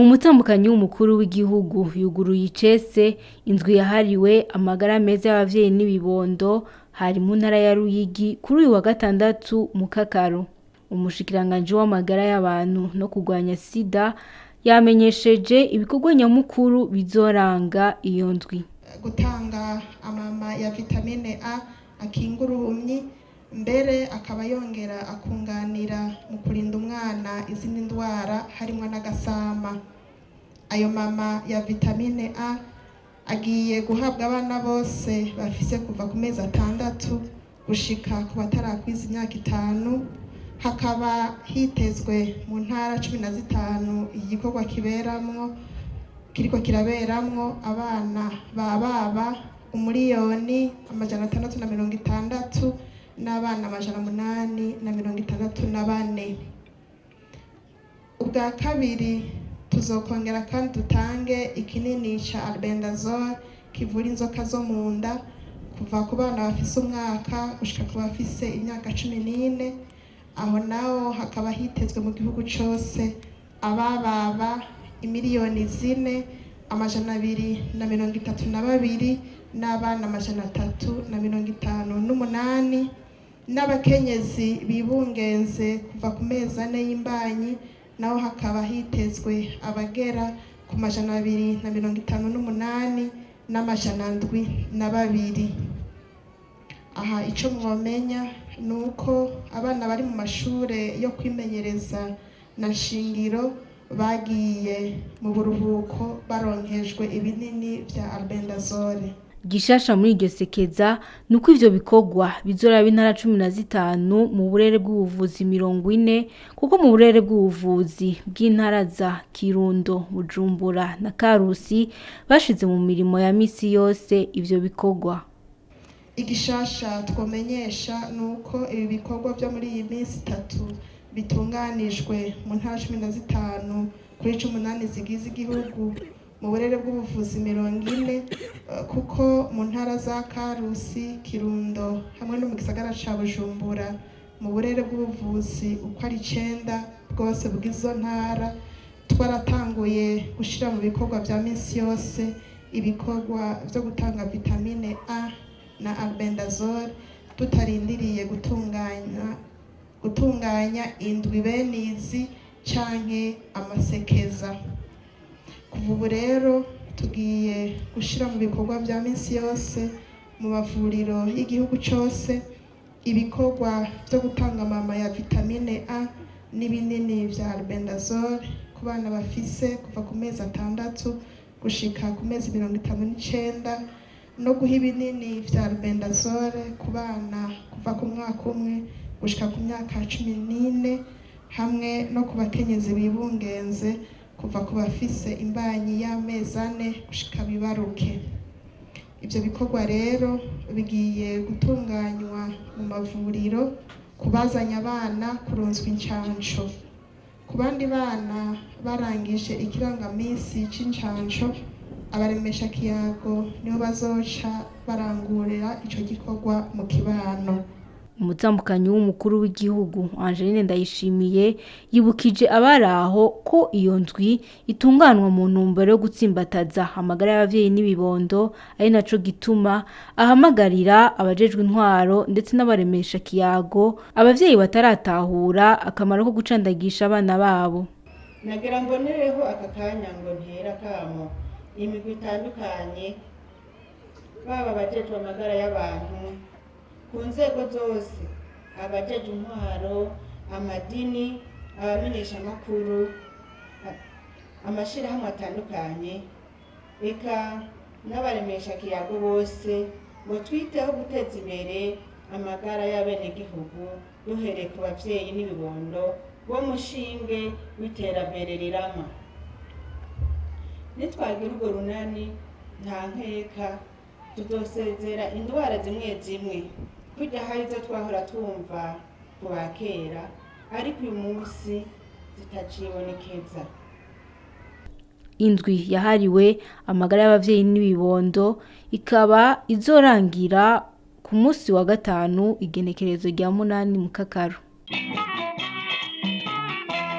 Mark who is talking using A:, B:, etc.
A: Umutambukanyi w'umukuru w'igihugu yuguruye icese indwi yahariwe amagara meza y'abavyeyi n'ibibondo hari mu ntara ya Ruyigi kuri uyu wa gatandatu mu Kakaro. Umushikiranganji w'amagara y'abantu no kurwanya sida yamenyesheje ibikorwa nyamukuru bizoranga iyo ndwi.
B: Gutanga amama ya vitamine A akingira ubumyi, mbere akaba yongera akunganira mu kurinda umwana izindi ndwara harimo n'agasama. Ayo mama ya vitamine A agiye guhabwa abana bose bafise kuva ku mezi 6 gushika ku batarakwiza imyaka 5. Hakaba hitezwe mu ntara 15 igikorwa kiriko kiraberamwo abana baba 1,660,000 n'abana 864. Ubwa kabiri tuzokongera kandi dutange ikinini ca albendazole kivura inzoka zo mu nda kuva ku bana bafise umwaka gushika ku bafise imyaka 14. Aho naho hakaba hitezwe mu gihugu cose abababa 4,232,000 n'abana 358 n'abakenyezi bibungenze kuva ku mezi 4 y'imbanyi naho hakaba hitezwe abagera ku 258 n'amajana 702. Aha ico mwomenya nuko abana bari mu mashure yo kwimenyereza na shingiro bagiye mu buruhuko baronkejwe ibinini vya albendazole.
A: Gishasha muri iryo sekeza nuko ivyo bikorwa bizoraba intara 15 mu burere bw'ubuvuzi 40 kuko mu burere bw'ubuvuzi bw'intara za Kirundo, Bujumbura na Karusi bashize mu mirimo ya misi yose ivyo bikorwa.
B: Igishasha twomenyesha nuko ibi bikorwa byo muri iyi minsi 3 bitunganijwe mu ntara 15 kuri 18 zigize igihugu mu burere bw'ubuvuzi 40 kuko mu ntara za Karusi, Kirundo hamwe no mu gisagara ca Bujumbura mu burere bw'ubuvuzi uko ari 9 bwose bw'izo ntara twaratanguye gushira mu bikorwa vya minsi yose ibikorwa vyo gutanga vitamine A na albendazole tutarindiriye gutunganya indwi benizi canke amasekeza. Kuva ubu rero tugiye gushira mu bikorwa vya minsi yose mu mavuriro y'igihugu cose ibikorwa vyo gutanga mama ya vitamine A n'ibinini vya albendazole ku bana bafise kuva ku mezi 6 gushika ku mezi 59 no guha ibinini vya albendazole ku bana kuva ku mwaka umwe gushika ku myaka 14 hamwe no ku bakenyezi bibungenze kuva ku bafise imbanyi y'amezi 4 gushika bibaruke. Ivyo bikorwa rero bigiye gutunganywa mu mavuriro kubazanya abana kuronswa incanco. Ku bandi bana barangije ikirangamisi c'incanco abaremesha kiyago niho bazoca barangurira ico gikorwa mu kibano.
A: Umutambukanyi w'umukuru w'igihugu Angeline Ndayishimiye yibukije abaraho ko iyo ndwi itunganwa mu ntumbero yo gutsimbataza amagara y'abavyeyi n'ibibondo ari naco gituma ahamagarira abajejwe intwaro ndetse n'abaremesha kiyago abavyeyi bataratahura akamaro ko gucandagisha abana babo.
C: Nagira mbonereho aka kanya ngo ntera kamo imigwi itandukanye baba abajejwe amagara y'abantu ku nzego zose, abajejwe intwaro, amadini, abamenyeshamakuru, amashirahamwe atandukanye, eka n'abaremesha kiyago bose ngo twiteho guteza imbere amagara y'abenegihugu duhereye ku bavyeyi n'ibibondo bo mushinge w'iterambere rirama. Nitwagira urwo runani nta nkeka tudosezera indwara zimwe zimwe kujya hari izo twahora twumva kuva kera ariko uyu munsi zitacibonekeza.
A: Indwi yahariwe amagara y'abavyeyi n'ibibondo ikaba izorangira ku munsi wa 5 igenekerezo rya 8 mu Kakaro.